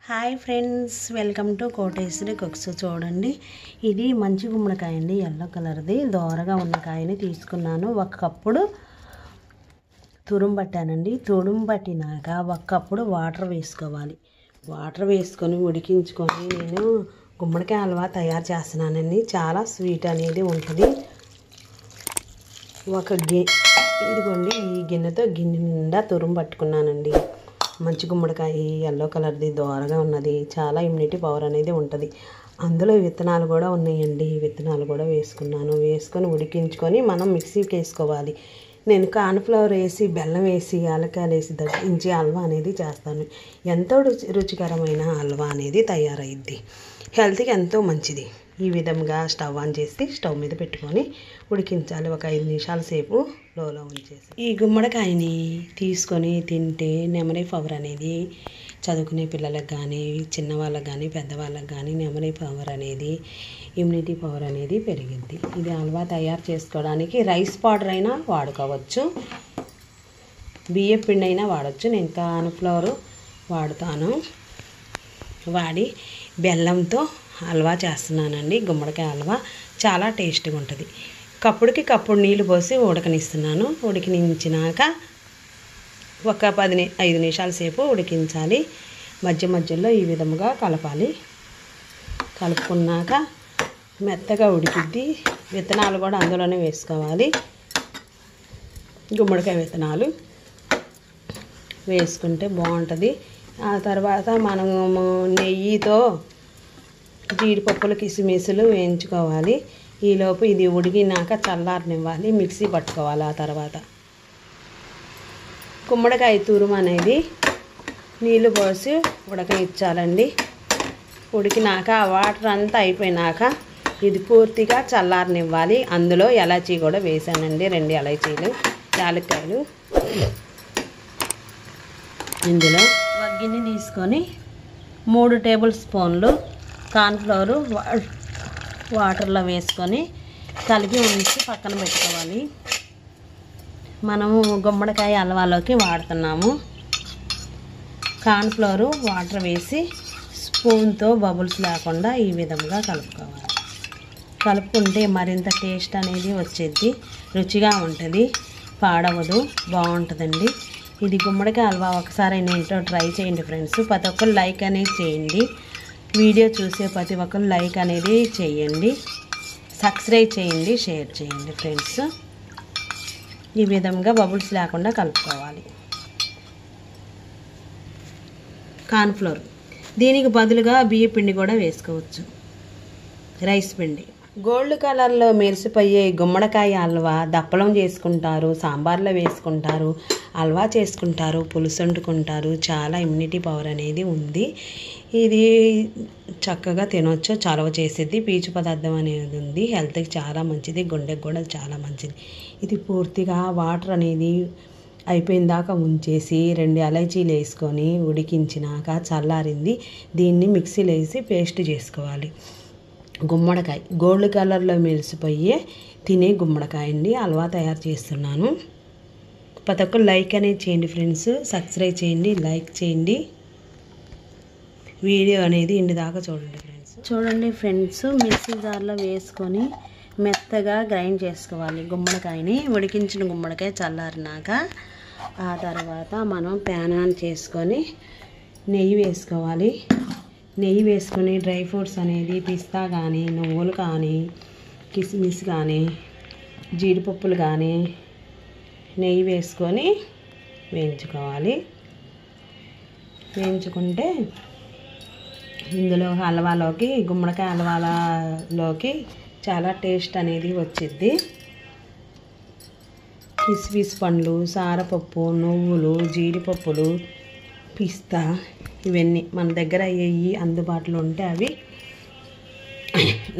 Hi friends, welcome to Koteswari cooks. చూడండి, ఇది మంచి గుమ్మడికాయ అండి, ఎల్లో కలర్ది. దోరగా ఉన్న కాయని తీసుకున్నాను. ఒక కప్పుడు తురుము పట్టానండి. తురుము పట్టినాక ఒక కప్పుడు వాటర్ వేసుకోవాలి. వాటర్ వేసుకొని ఉడికించుకొని నేను గుమ్మడికాయ హల్వా తయారు చేస్తున్నానండి. చాలా స్వీట్ అనేది ఉంటుంది. ఇదిగోండి, ఈ గిన్నెతో గిన్నె నిండా తురుము పట్టుకున్నానండి. మంచి గుమ్మడికాయ ఎల్లో కలర్ది, దోరగా ఉన్నది. చాలా ఇమ్యూనిటీ పవర్ అనేది ఉంటుంది. అందులో విత్తనాలు కూడా ఉన్నాయండి. విత్తనాలు కూడా వేసుకొని ఉడికించుకొని మనం మిక్సీకి వేసుకోవాలి. నేను కార్న్ఫ్లవర్ వేసి, బెల్లం వేసి, యాలక్కాయలు వేసి దట్టించి హల్వా అనేది చేస్తాను. ఎంతో రుచికరమైన హల్వా అనేది తయారైద్ది. హెల్త్కి ఎంతో మంచిది. ఈ విధంగా స్టవ్ ఆన్ చేసి స్టవ్ మీద పెట్టుకొని ఉడికించాలి. ఒక 5 నిమిషాల సేపు లోలో ఉంచేసి ఈ గుమ్మడికాయని తీసుకొని తింటే మెమరీ పవర్ అనేది చదువుకునే పిల్లలకు కానీ, చిన్నవాళ్ళకి కానీ, పెద్దవాళ్ళకి కానీ మెమరీ పవర్ అనేది, ఇమ్యూనిటీ పవర్ అనేది పెరిగింది. ఇది హల్వా తయారు చేసుకోవడానికి రైస్ పౌడర్ అయినా వాడుకోవచ్చు, బియ్యం పిండి అయినా వాడచ్చు. నేను కార్న్ఫ్లవర్ వాడుతాను. వాడి బెల్లంతో హల్వా చేస్తున్నానండి. గుమ్మడికాయ హల్వా చాలా టేస్టీగా ఉంటుంది. కప్పుడు నీళ్ళు పోసి ఉడకనిస్తున్నాను. ఉడికించినాక ఒక 5 నిమిషాల సేపు ఉడికించాలి. మధ్యలో ఈ విధముగా కలపాలి. కలుపుకున్నాక మెత్తగా ఉడికిద్ది. విత్తనాలు కూడా అందులోనే వేసుకోవాలి. గుమ్మడికాయ విత్తనాలు వేసుకుంటే బాగుంటుంది. ఆ తర్వాత మనము నెయ్యితో జీడిపప్పులు, కిస్మిస్లు వేయించుకోవాలి. ఈలోపు ఇది ఉడికినాక చల్లారనివ్వాలి. మిక్సీ పట్టుకోవాలి. ఆ తర్వాత గుమ్మడికాయ తురుము అనేది నీళ్ళు పోసి ఉడకనిచ్చాలండి. ఉడికినాక వాటర్ అంతా అయిపోయినాక ఇది పూర్తిగా చల్లారనివ్వాలి. అందులో ఎలాచీ కూడా వేసానండి, 2 ఎలాచీలు, యాలక్కాయలు. ఇందులో ఒక గిన్నె తీసుకొని 3 టేబుల్ స్పూన్లు కార్న్ఫ్లవర్ వాటర్లో వేసుకొని కలిపి ఉంచి పక్కన పెట్టుకోవాలి. మనము గుమ్మడికాయ హల్వాలోకి వాడుతున్నాము. కార్న్ఫ్లవర్ వాటర్ వేసి స్పూన్తో బబుల్స్ లేకుండా ఈ విధంగా కలుపుకోవాలి. కలుపుకుంటే మరింత టేస్ట్ అనేది వచ్చేది, రుచిగా ఉంటుంది, పాడవదు, బాగుంటుందండి. ఇది గుమ్మడికాయ హల్వా ఒకసారి ఇంట్లో ట్రై చేయండి ఫ్రెండ్స్. ప్రతి ఒక్కరు లైక్ అనేది చేయండి. వీడియో చూసే ప్రతి ఒక్కరు లైక్ అనేది చేయండి, సబ్స్క్రైబ్ చేయండి, షేర్ చేయండి ఫ్రెండ్స్. ఈ విధంగా బబుల్స్ లేకుండా కలుపుకోవాలి. కార్న్ఫ్లోర్, దీనికి బదులుగా బియ్య పిండి కూడా వేసుకోవచ్చు, రైస్ పిండి. గోల్డ్ కలర్లో మెరిసిపోయే గుమ్మడికాయ హల్వా దప్పలం చేసుకుంటారు, సాంబార్లో వేసుకుంటారు, హల్వా చేసుకుంటారు, పులుసు వండుకుంటారు. చాలా ఇమ్యూనిటీ పవర్ అనేది ఉంది. ఇది చక్కగా తినొచ్చు, చలవ చేసేది, పీచు పదార్థం అనేది ఉంది. హెల్త్కి చాలా మంచిది, గుండెకి కూడా చాలా మంచిది. ఇది పూర్తిగా వాటర్ అనేది అయిపోయిన దాకా ఉంచేసి 2 ఎలచీలు వేసుకొని ఉడికించినాక చల్లారింది. దీన్ని మిక్సీలో వేసి పేస్ట్ చేసుకోవాలి. గుమ్మడికాయ గోల్డ్ కలర్లో మెరిసిపోయే తినే గుమ్మడికాయ అండి. హల్వా తయారు చేస్తున్నాను. ప్రతి ఒక్కరు లైక్ అనేది చేయండి ఫ్రెండ్స్, సబ్స్క్రైబ్ చేయండి, లైక్ చేయండి. వీడియో అనేది ఇంటి దాకా చూడండి ఫ్రెండ్స్. మిక్సీ జార్లో వేసుకొని మెత్తగా గ్రైండ్ చేసుకోవాలి గుమ్మడికాయని. ఉడికించిన గుమ్మడికాయ చల్లారినాక ఆ తర్వాత మనం ప్యాన్ ఆన్ చేసుకొని నెయ్యి వేసుకోవాలి. నెయ్యి వేసుకొని డ్రై ఫ్రూట్స్ అనేది పిస్తా కానీ, నువ్వులు కానీ, కిస్మిస్ కానీ, జీడిపప్పులు కానీ నెయ్యి వేసుకొని వేయించుకోవాలి. వేయించుకుంటే ఇందులో హల్వాలోకి, గుమ్మడికాయ హల్వాలోకి చాలా టేస్ట్ అనేది వచ్చిద్ది. కిస్మిస్ పండ్లు, సారపప్పు, నువ్వులు, జీడిపప్పులు, పిస్తా ఇవన్నీ మన దగ్గర అయ్యి అందుబాటులో ఉంటే అవి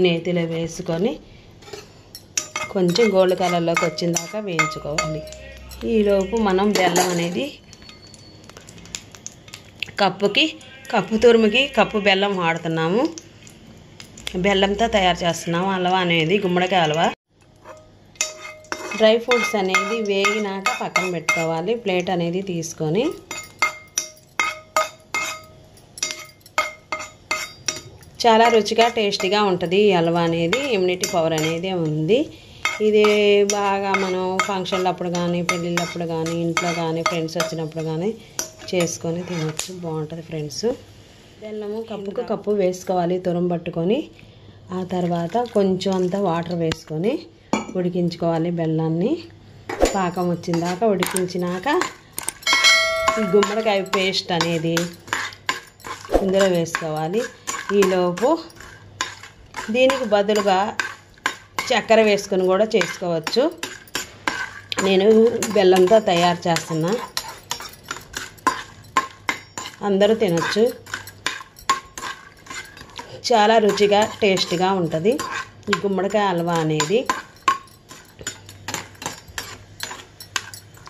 నేతిలో వేసుకొని కొంచెం గోల్డ్ కలర్లోకి వచ్చిన దాకా వేయించుకోవాలి. ఈలోపు మనం బెల్లం అనేది కప్పు తురుముకి కప్పు బెల్లం వాడుతున్నాము. బెల్లంతో తయారు చేస్తున్నాము హల్వా అనేది, గుమ్మడికాయ హల్వా. డ్రై ఫ్రూట్స్ అనేది వేగినాక పక్కన పెట్టుకోవాలి. ప్లేట్ అనేది తీసుకొని చాలా రుచిగా టేస్టీగా ఉంటుంది ఈ హల్వా అనేది. ఇమ్యూనిటీ పవర్ అనేది ఉంది. ఇది బాగా మనం ఫంక్షన్లప్పుడు కానీ, పెళ్ళిళ్ళప్పుడు కానీ, ఇంట్లో కానీ, ఫ్రెండ్స్ వచ్చినప్పుడు కానీ చేసుకొని తినవచ్చు. బాగుంటుంది ఫ్రెండ్స్. బెల్లము కప్పుకు కప్పు వేసుకోవాలి తురుము పట్టుకొని. ఆ తర్వాత కొంచెం అంతా వాటర్ వేసుకొని ఉడికించుకోవాలి. బెల్లాన్ని పాకం వచ్చిందాక ఉడికించినాక ఈ గుమ్మడికాయ పేస్ట్ అనేది ఇందులో వేసుకోవాలి. ఈలోపు దీనికి బదులుగా చక్కెర వేసుకొని కూడా చేసుకోవచ్చు. నేను బెల్లంతో తయారు చేస్తున్నా. అందరూ తినచ్చు. చాలా రుచిగా టేస్టీగా ఉంటుంది ఈ గుమ్మడికాయ హల్వా అనేది.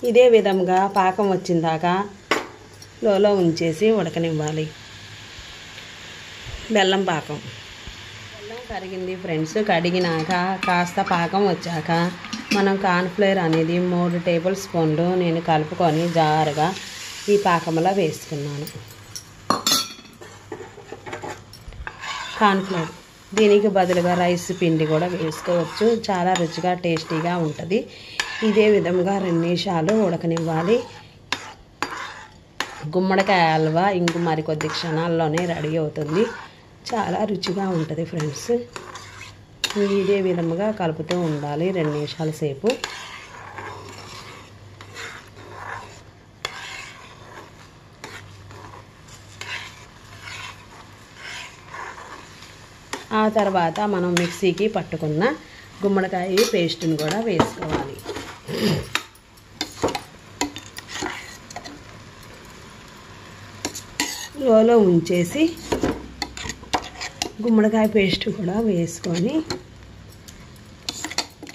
ఇదే విధంగా పాకం వచ్చిందాక లోలో ఉంచేసి ఉడకనివ్వాలి. బెల్లం పాకం కరిగింది ఫ్రెండ్స్. కడిగినాక కాస్త పాకం వచ్చాక మనం కార్న్ఫ్లవర్ అనేది 3 టేబుల్ స్పూన్లు నేను కలుపుకొని జారుగా ఈ పాకంలో వేసుకున్నాను. కార్న్ఫ్లవర్ దీనికి బదులుగా రైస్ పిండి కూడా వేసుకోవచ్చు. చాలా రుచిగా టేస్టీగా ఉంటుంది. ఇదే విధంగా 2 నిమిషాలు ఉడకనివ్వాలి. గుమ్మడికాయ హల్వా ఇంక మరికొద్ది క్షణాల్లోనే రెడీ అవుతుంది. చాలా రుచిగా ఉంటుంది ఫ్రెండ్స్. ఇదే విధముగా కలుపుతూ ఉండాలి 2 నిమిషాల సేపు. ఆ తర్వాత మనం మిక్సీకి పట్టుకున్న గుమ్మడికాయ పేస్ట్ని కూడా వేసుకోవాలి. లోలో ఉంచేసి గుమ్మడికాయ పేస్ట్ కూడా వేసుకొని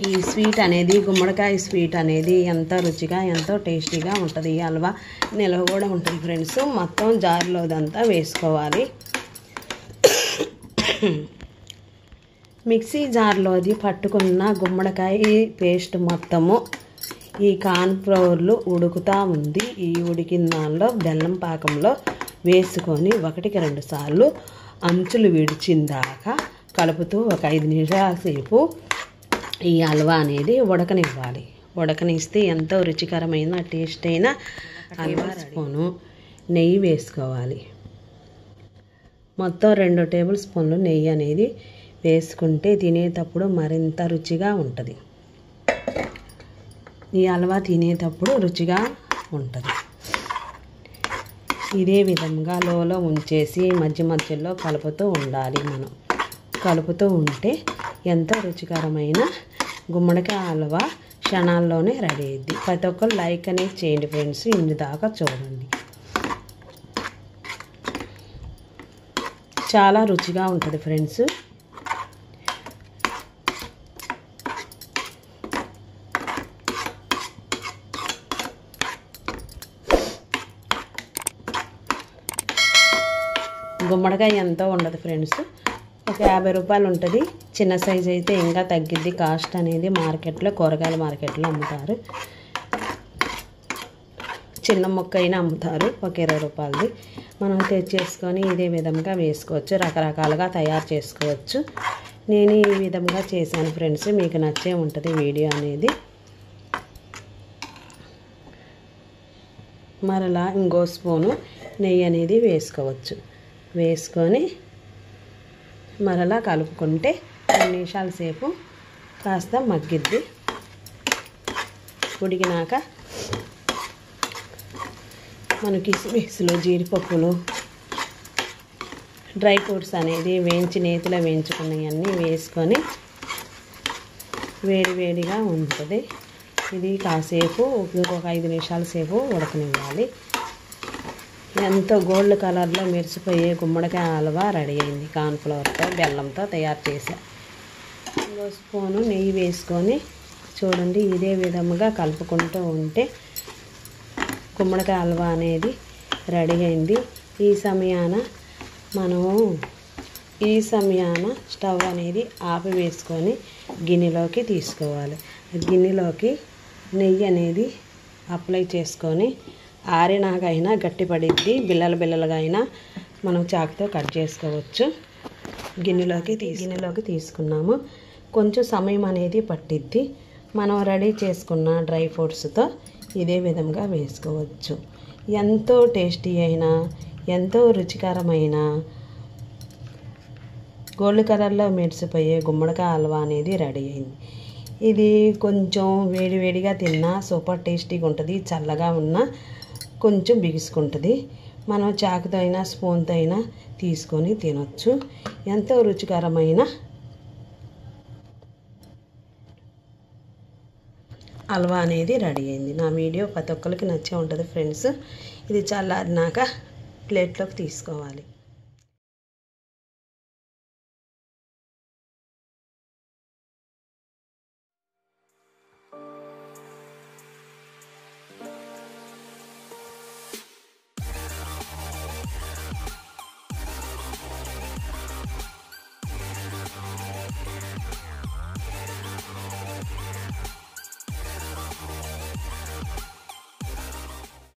ఈ స్వీట్ అనేది గుమ్మడికాయ స్వీట్ అనేది ఎంతో రుచిగా ఎంతో టేస్టీగా ఉంటుంది. ఈ హల్వా నిల్వ కూడా ఉంటుంది ఫ్రెండ్స్. మొత్తం జార్లోదంతా వేసుకోవాలి. మిక్సీ జార్లోది పట్టుకున్న గుమ్మడికాయ పేస్ట్ మొత్తము ఈ కార్న్ఫ్లవర్లు ఉడుకుతూ ఉంది. ఈ ఉడికిన దానిలో బెల్లం పాకంలో వేసుకొని 1-2 సార్లు అంచులు విడిచిందాకా కలుపుతూ ఒక 5 నిమిషాల సేపు ఈ హల్వా అనేది ఉడకనివ్వాలి. ఉడకనిస్తే ఎంతో రుచికరమైన టేస్ట్ అయిన హల్వా స్పూను నెయ్యి వేసుకోవాలి. మొత్తం 2 టేబుల్ స్పూన్లు నెయ్యి అనేది వేసుకుంటే తినేటప్పుడు మరింత రుచిగా ఉంటుంది. ఈ హల్వా తినేటప్పుడు రుచిగా ఉంటుంది. ఇదే విధంగా లోలో ఉంచేసి మధ్య మధ్యలో కలుపుతూ ఉండాలి. మనం కలుపుతూ ఉంటే ఎంతో రుచికరమైన గుమ్మడికాయ హల్వా క్షణాల్లోనే రెడీ అయ్యింది. ప్రతి ఒక్కరు లైక్ అనేది చేయండి ఫ్రెండ్స్. ఇన్ని దాకా చూడండి. చాలా రుచిగా ఉంటుంది ఫ్రెండ్స్. గుమ్మడికాయ ఎంతో ఉండదు ఫ్రెండ్స్. ఒక 50 రూపాయలు ఉంటుంది. చిన్న సైజు అయితే ఇంకా తగ్గిద్ది కాస్ట్ అనేది. మార్కెట్లో కూరగాయల మార్కెట్లో అమ్ముతారు. చిన్న మొక్క అయినా అమ్ముతారు ఒక 20 రూపాయలది. మనం తెచ్చేసుకొని ఇదే విధంగా వేసుకోవచ్చు. రకరకాలుగా తయారు చేసుకోవచ్చు. నేను ఈ విధంగా చేశాను ఫ్రెండ్స్. మీకు నచ్చే ఉంటుంది వీడియో అనేది. మరలా ఇంకో స్పూను నెయ్యి అనేది వేసుకోవచ్చు. వేసుకొని మరలా కలుపుకుంటే 2 నిమిషాల సేపు కాస్త మగ్గిద్ది. ఉడికినాక మనకి కిస్మిస్లు, జీడిపప్పులు, డ్రై ఫ్రూట్స్ అనేది నేతిలో వేయించుకున్నవన్నీ వేసుకొని వేడివేడిగా ఉంటుంది. ఇది కాసేపు ఇంకొక 5 నిమిషాల సేపు ఉడకనివ్వాలి. ఎంతో గోల్డ్ కలర్లో మెరిసిపోయే గుమ్మడికాయ హల్వా రెడీ అయింది. కార్న్ఫ్లవర్తో బెల్లంతో తయారు చేసా. ఇంకో స్పూను నెయ్యి వేసుకొని చూడండి ఇదే విధముగా కలుపుకుంటూ ఉంటే గుమ్మడికాయ హల్వా అనేది రెడీ అయింది. ఈ సమయాన స్టవ్ అనేది ఆపి వేసుకొని గిన్నెలోకి తీసుకోవాలి. గిన్నెలోకి నెయ్యి అనేది అప్లై చేసుకొని ఆరినాకైనా గట్టిపడిద్ది. బిల్లలుగా అయినా మనం చాకుతో కట్ చేసుకోవచ్చు. గిన్నెలోకి తీసుకున్నాము. కొంచెం సమయం అనేది పట్టిద్ది. మనం రెడీ చేసుకున్న డ్రై ఫ్రూట్స్తో ఇదే విధంగా వేసుకోవచ్చు. ఎంతో టేస్టీ అయిన, ఎంతో రుచికరమైన, గోల్డ్ కలర్లో మెరిసిపోయే గుమ్మడికాయ హల్వా అనేది రెడీ అయింది. ఇది కొంచెం వేడివేడిగా తిన్నా సూపర్ టేస్టీగా ఉంటుంది. చల్లగా ఉన్నా కొంచెం బిగుసుకుంటుంది. మనం చాకుతో అయినా స్పూన్తో అయినా తీసుకొని తినొచ్చు. ఎంతో రుచికరమైన హల్వా అనేది రెడీ అయింది. నా వీడియో ప్రతి ఒక్కరికి నచ్చే ఉంటుంది ఫ్రెండ్స్. ఇది చల్లారినాక ప్లేట్లోకి తీసుకోవాలి.